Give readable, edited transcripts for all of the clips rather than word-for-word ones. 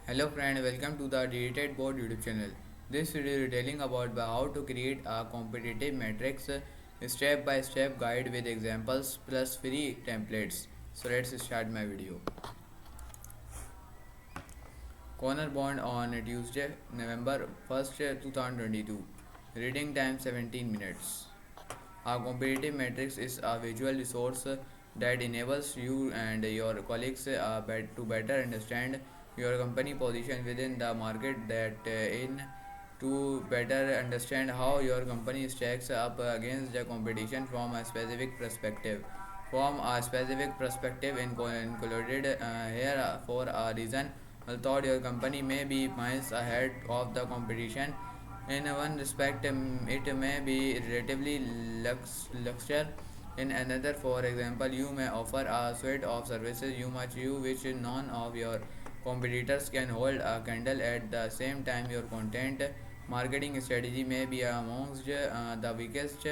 Hello friend, welcome to the Digital Board YouTube channel. This video is telling about how to create a competitive matrix step by step guide with examples plus free templates. So let's start my video. Corner Bond on Tuesday, November 1st, 2022. Reading time 17 minutes. A competitive matrix is a visual resource that enables you and your colleagues to better understand your company position within the market that in to better understand how your company stacks up against the competition from a specific perspective. From a specific perspective included here for a reason. Although your company may be miles ahead of the competition, in one respect, it may be relatively luxury. In another, for example, you may offer a suite of services which none of your competitors can hold a candle at the same time. Your content marketing strategy may be amongst the weakest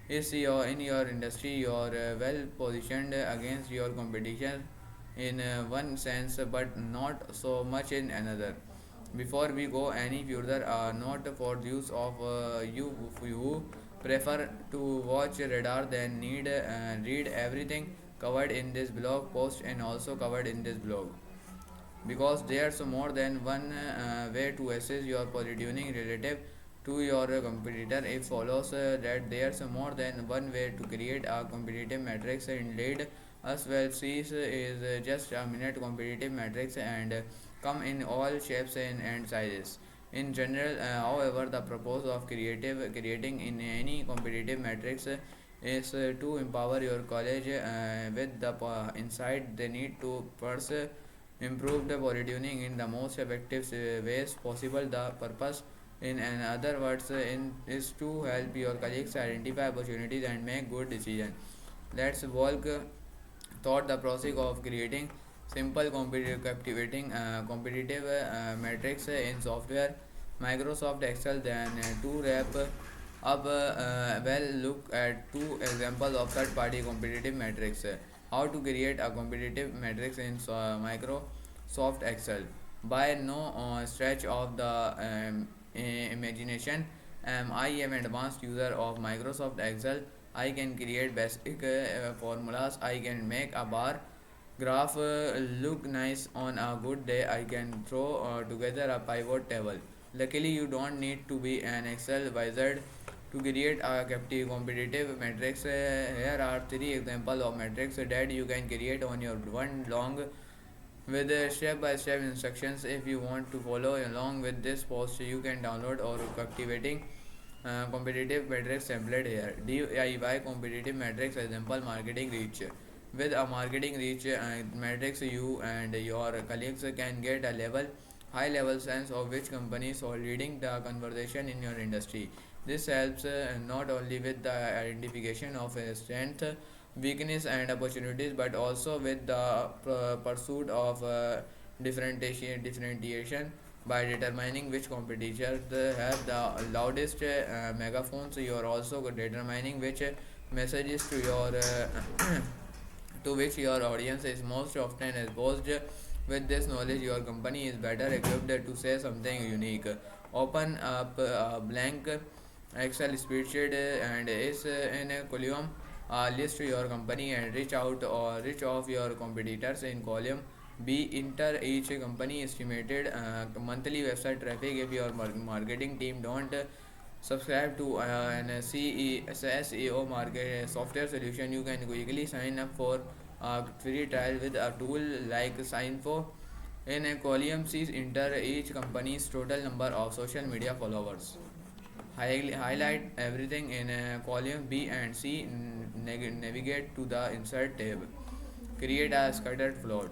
is in your industry. You're well positioned against your competition in one sense, but not so much in another. Before we go any further, note for those of you who prefer to watch radar than need read everything covered in this blog post and also covered in this blog, because there's more than one way to assess your positioning relative to your competitor. It follows that there's more than one way to create a competitive matrix. Indeed, as well sees is just a minute competitive matrix and come in all shapes and sizes. In general, however, the purpose of creating in any competitive matrix is to empower your college with the insight they need to pursue improve the body tuning in the most effective ways possible. The purpose, in other words, is to help your colleagues identify opportunities and make good decisions. Let's walk thought the process of creating simple captivating competitive metrics in software. Microsoft Excel then to wrap up well look at two examples of third party competitive metrics. How to create a competitive matrix in Microsoft Excel. By no stretch of the imagination I am an advanced user of Microsoft Excel. I can create basic formulas. I can make a bar graph look nice on a good day. I can throw together a pivot table. Luckily, you don't need to be an Excel wizard to create a captive competitive matrix. Here are three examples of matrix that you can create on your one long with step-by-step instructions. If you want to follow along with this post, you can download or captivating competitive matrix template here. DIY competitive matrix example marketing reach. With a marketing reach matrix, you and your colleagues can get a high level sense of which companies are leading the conversation in your industry. This helps not only with the identification of strength, weakness, and opportunities, but also with the pursuit of differentiation by determining which competitors have the loudest megaphones. You are also determining which messages to your to which your audience is most often exposed. With this knowledge, your company is better equipped to say something unique. Open up a blank Excel spreadsheet and is in a column. List your company and reach off your competitors in column B. Enter each company estimated monthly website traffic. If your marketing team don't subscribe to an SEO market software solution, you can quickly sign up for a free trial with a tool like Signfo. In a column C, enter each company's total number of social media followers. Highlight everything in a column B and C. Navigate to the insert tab. Create a scattered plot.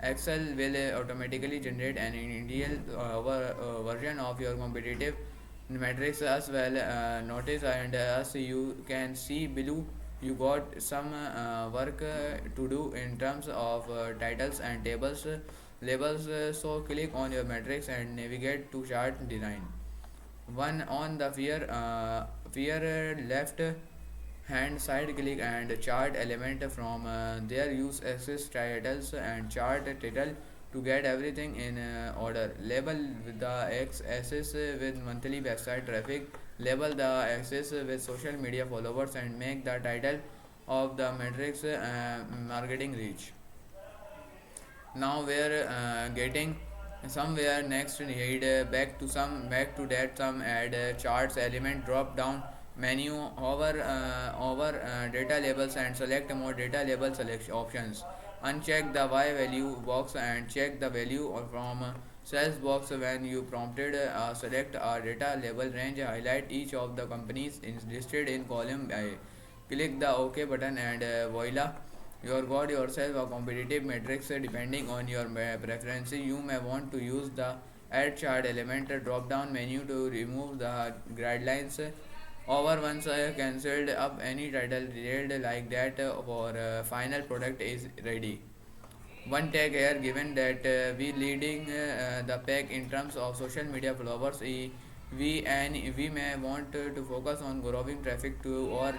Excel will automatically generate an ideal version of your competitive matrix as well. Notice and as you can see below, you got some work to do in terms of titles and tables labels. So click on your matrix and navigate to chart design. One on the fear left hand side, click and chart element from there. Use access titles and chart title to get everything in order. Label the axis with monthly website traffic, label the axis with social media followers, and make the title of the matrix marketing reach. Now we're getting somewhere next. Need back to that some add charts element drop down menu over data labels and select more data label selection options. Uncheck the y value box and check the value from sales box. When you prompted select a data label range, highlight each of the companies listed in column I. Click the OK button and voila, you got yourself a competitive matrix. Depending on your preferences, you may want to use the add chart element drop down menu to remove the guidelines over once cancelled up any title detailed like that for final product is ready. One tag here, given that we leading the pack in terms of social media followers, we may want to focus on growing traffic to our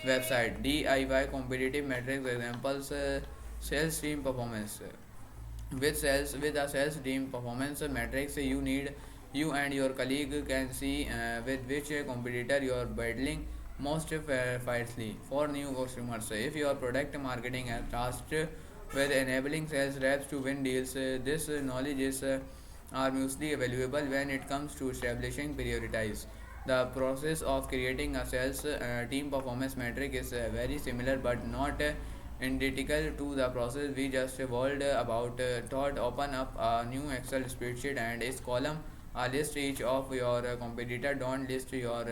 website. DIY competitive metrics examples: sales team performance. With a sales team performance metrics, you and your colleague can see with which competitor you are battling most fiercely. For new customers, if your product marketing has tasked with enabling sales reps to win deals, this knowledge is are mostly valuable when it comes to establishing priorities. The process of creating a sales team performance metric is very similar but not identical to the process we just evolved about. Thought open up a new Excel spreadsheet and its column a list each of your competitor. Don't list your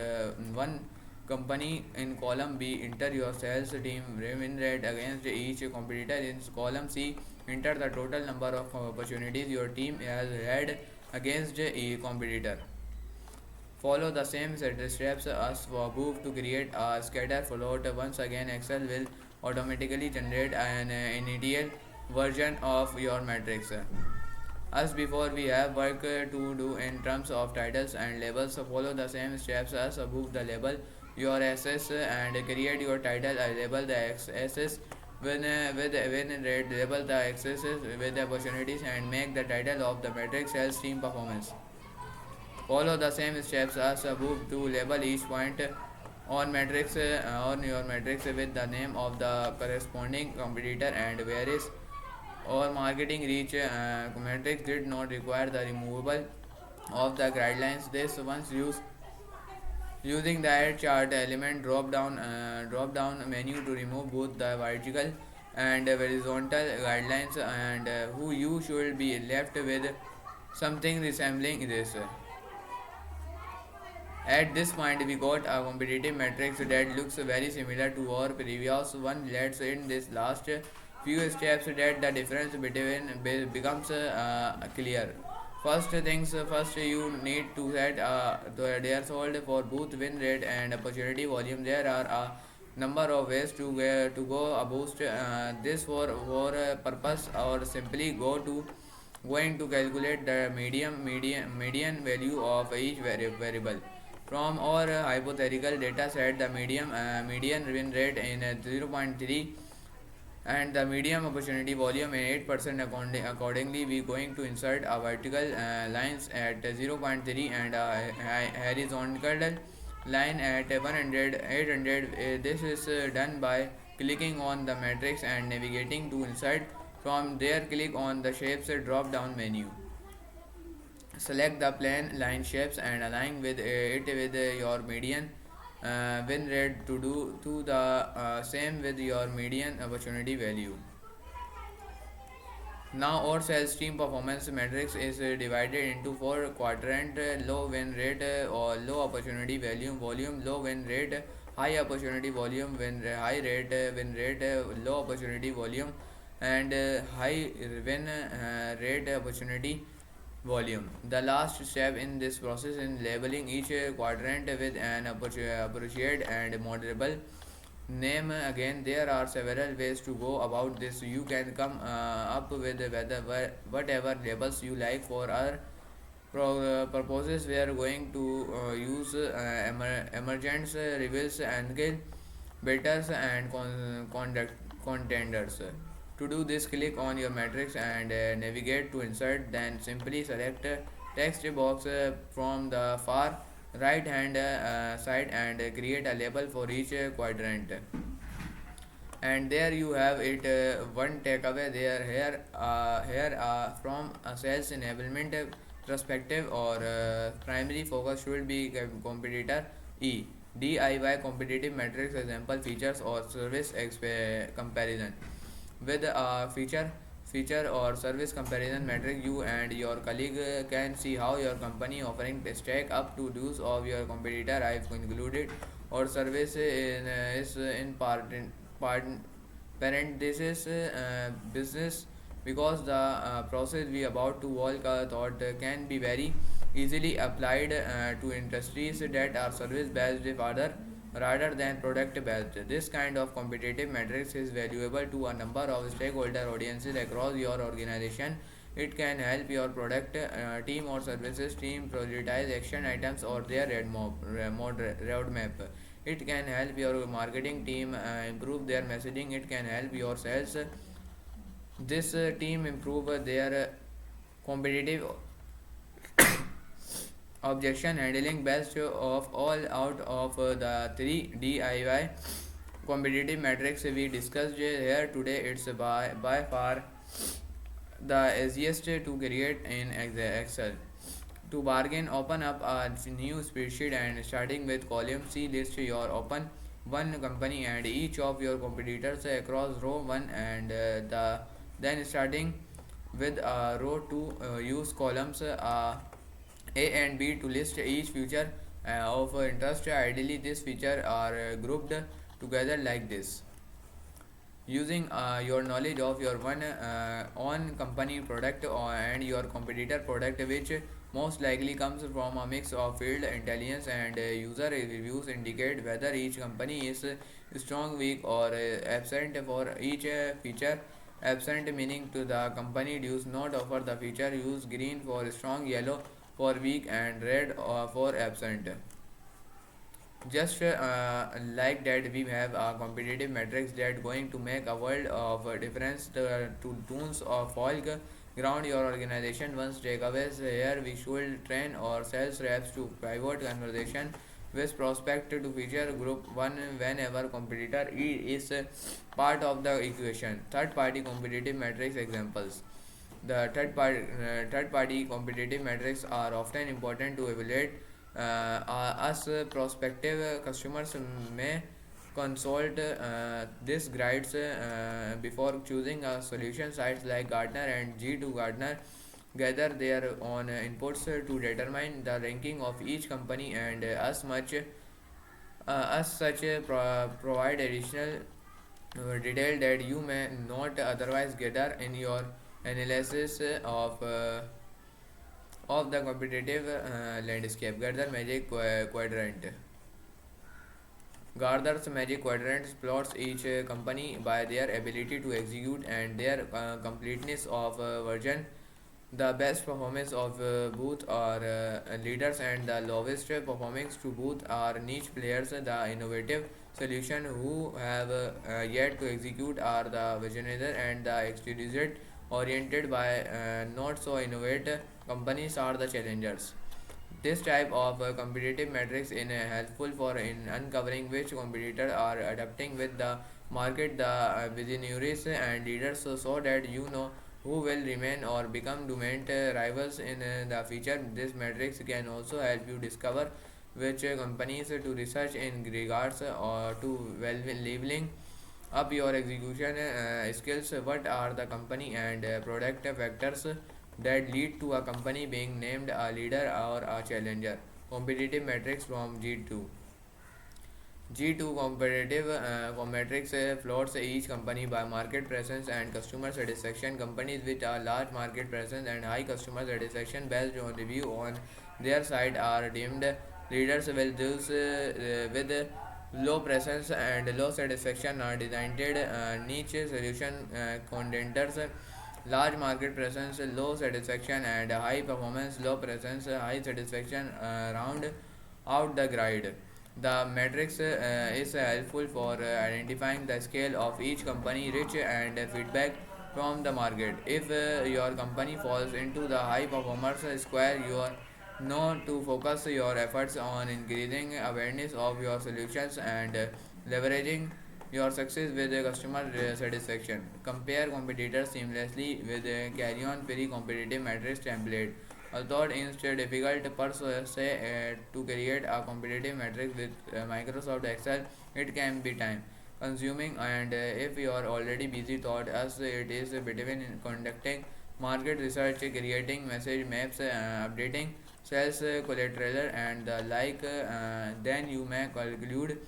one company in column B. Enter your sales team win rate against each competitor in column C. Enter the total number of opportunities your team has had against a competitor. Follow the same steps as for move to create a scatter plot. Once again, Excel will automatically generate an initial version of your matrix. As before, we have work to do in terms of titles and labels. Follow the same steps as above. The label your SS and create your title. Label the SS when red. Label the axes with the opportunities and make the title of the matrix sales team performance. Follow the same steps as above to label each point on your matrix with the name of the corresponding competitor and where is or marketing reach. Matrix did not require the removal of the guidelines. This once used using the add chart element drop down menu to remove both the vertical and horizontal guidelines and who you should be left with something resembling this. At this point, we got a competitive matrix that looks very similar to our previous one. Let's in this last few steps that the difference between becomes clear. First things first, you need to set the threshold for both win rate and opportunity volume. There are a number of ways to go about this for purpose or simply going to calculate the median value of each variable. From our hypothetical data set, the median win rate in 0.3 and the medium opportunity volume in 8%. Accordingly, we going to insert a vertical lines at 0.3 and a horizontal line at 100 800. This is done by clicking on the matrix and navigating to insert. From there, click on the shapes drop down menu. Select the plane line shapes and align with it with your median win rate to do to the same with your median opportunity value. Now our sales team performance matrix is divided into four quadrant: low win rate or low opportunity volume, low win rate, high opportunity volume, high rate win rate, low opportunity volume, and high win rate opportunity volume. The last step in this process is labeling each quadrant with an appropriate and moderable name. Again, there are several ways to go about this. You can come up with whatever labels you like. For our purposes, we are going to use emergents, reveals, angle, betters, and contenders. To do this, click on your matrix and navigate to insert, then simply select text box from the far right hand side and create a label for each quadrant. And there you have it, one takeaway there here from a sales enablement perspective, or primary focus should be competitor e DIY competitive metrics, example features or service comparison. With a feature or service comparison metric, you and your colleague can see how your company offering stack up to those of your competitor. I've included or service is in part parent. This is business, because the process we about to walk thought can be very easily applied to industries that are service based further rather than product based. This kind of competitive matrix is valuable to a number of stakeholder audiences across your organization. It can help your product team or services team prioritize action items or their roadmap. It can help your marketing team improve their messaging. It can help your sales this team improve their competitive objection handling. Best of all, out of the three DIY competitive metrics we discussed here today, it's by far the easiest to create in Excel. To bargain, open up a new spreadsheet and starting with column C, list your open one company and each of your competitors across row 1 and then starting with row 2, use columns A and B to list each feature of interest. Ideally, these features are grouped together like this. Using your knowledge of your one own company product and your competitor product, which most likely comes from a mix of field intelligence and user reviews, indicate whether each company is strong, weak, or absent for each feature. Absent meaning to the company does not offer the feature. Use green for strong, yellow for weak, and red for absent. Just like that, we have a competitive metrics that going to make a world of difference to tunes of folk ground your organization. Once takeaways here, we should train our sales reps to pivot conversation with prospect to feature group one whenever competitor is part of the equation. Third party competitive metrics examples. The third party competitive metrics are often important to evaluate us prospective customers may consult this guides before choosing a solution. Sites like Gartner and G2 Gartner gather their own inputs to determine the ranking of each company, and as such provide additional detail that you may not otherwise gather in your analysis of the competitive landscape. Gardner's Magic Quadrants plots each company by their ability to execute and their completeness of version. The best performance of both are leaders, and the lowest performing to both are niche players. The innovative solution who have yet to execute are the visionary, and the exclusive oriented by not so innovative companies are the challengers. This type of competitive metrics is helpful for in uncovering which competitors are adapting with the market, the visionaries and leaders, so that you know who will remain or become dominant rivals in the future. This metrics can also help you discover which companies to research in regards to well leveling up your execution skills. What are the company and product factors that lead to a company being named a leader or a challenger? Competitive metrics from G2. G2 competitive metrics plots each company by market presence and customer satisfaction. Companies with a large market presence and high customer satisfaction based on review on their site are deemed leaders, while those with low presence and low satisfaction are designated niche solution contenders. Large market presence, low satisfaction, and high performance, low presence, high satisfaction round out the grid. The matrix is helpful for identifying the scale of each company. Rich and feedback from the market. If your company falls into the high performers square, you are know to focus your efforts on increasing awareness of your solutions and leveraging your success with customer satisfaction. Compare competitors seamlessly with carry on very competitive matrix template. Although it's difficult per se to create a competitive matrix with Microsoft Excel, it can be time consuming, and if you are already busy thought as it is between conducting market research, creating message maps, updating sales collateral and the like, then you may conclude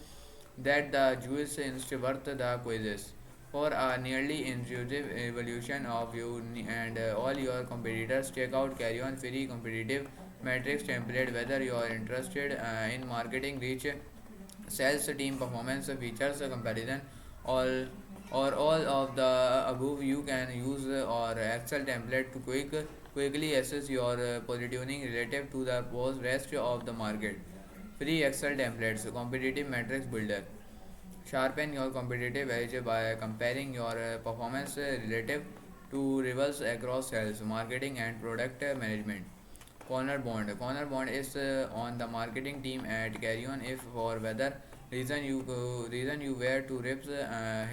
that the Jews is worth the quizzes. For a nearly intuitive evolution of you and all your competitors, check out Carry On Free Competitive Matrix template. Whether you are interested in marketing reach, sales team performance features comparison, all all of the above, you can use or Excel template to quickly assess your positioning relative to the post rest of the market. Free Excel templates, competitive matrix builder. Sharpen your competitive edge by comparing your performance relative to rivals across sales, marketing, and product management. Corner Bond. Corner Bond is on the marketing team at Carrion. If for whether reason you were to rip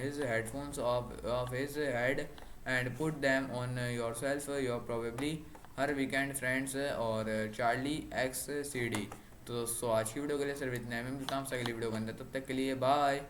his headphones off his head and put them on yourself, you're probably her weekend friends or Charlie X CD. तो दोस्तों आज की video के लिए सिर्फ इतना ही। मैं मिलता हूँ आपसे अगली वीडियो के अंदर, तब तक के लिए बाय।